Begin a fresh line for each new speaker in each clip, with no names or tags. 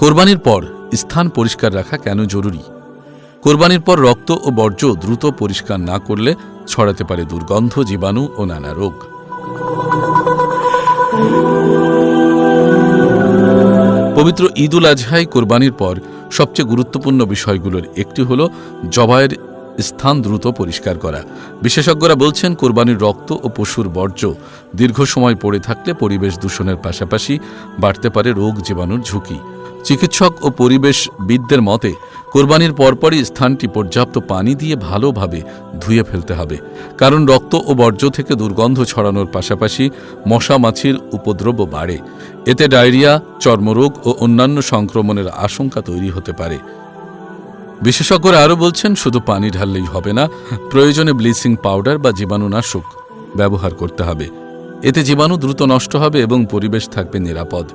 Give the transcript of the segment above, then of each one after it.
কোরবানির পর স্থান পরিষ্কার রাখা কেন জরুরি? কোরবানির পর রক্ত ও বর্জ্য দ্রুত পরিষ্কার না করলে ছড়াতে পারে দুর্গন্ধ, জীবাণু ও নানা রোগ। পবিত্র ঈদ উল আজহায় কোরবানির পর সবচেয়ে গুরুত্বপূর্ণ বিষয়গুলোর একটি হল জবাইয়ের স্থান দ্রুত পরিষ্কার করা। বিশেষজ্ঞরা বলছেন, কোরবানির রক্ত ও পশুর বর্জ্য দীর্ঘ সময় পড়ে থাকলে পরিবেশ দূষণের পাশাপাশি বাড়তে পারে রোগ জীবাণুর ঝুঁকি। চিকিৎসক ও পরিবেশবিদদের মতে কোরবানির পরপরই স্থানটি পর্যাপ্ত পানি দিয়ে ভালোভাবে ধুয়ে ফেলতে হবে, কারণ রক্ত ও বর্জ্য থেকে দুর্গন্ধ ছড়ানোর পাশাপাশি মশা মাছির উপদ্রবও বাড়ে। এতে ডায়রিয়া, চর্মরোগ ও অন্যান্য সংক্রমণের আশঙ্কা তৈরি হতে পারে। বিশেষজ্ঞরা আরও বলছেন, শুধু পানি ঢাললেই হবে না, প্রয়োজনে ব্লিচিং পাউডার বা জীবাণুনাশক ব্যবহার করতে হবে। এতে জীবাণু দ্রুত নষ্ট হবে এবং পরিবেশ থাকবে নিরাপদ।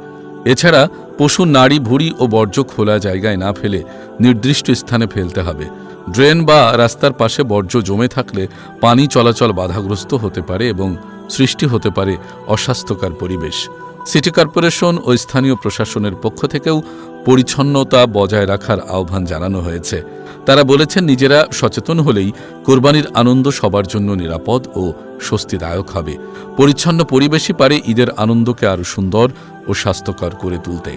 এছাড়া পশুর নাড়ি, ভুঁড়ি ও বর্জ্য খোলা জায়গায় না ফেলে নির্দিষ্ট স্থানে ফেলতে হবে। ড্রেন বা রাস্তার পাশে বর্জ্য জমে থাকলে পানি চলাচল বাধাগ্রস্ত হতে পারে এবং সৃষ্টি হতে পারে অস্বাস্থ্যকর পরিবেশ। সিটি কর্পোরেশন ও স্থানীয় প্রশাসনের পক্ষ থেকেও পরিচ্ছন্নতা বজায় রাখার আহ্বান জানানো হয়েছে। তারা বলেছেন, নিজেরা সচেতন হলেই কোরবানির আনন্দ সবার জন্য নিরাপদ ও স্বস্তিদায়ক হবে। পরিচ্ছন্ন পরিবেশই পারে ঈদের আনন্দকে আরও সুন্দর ও স্বাস্থ্যকর করে তুলতে।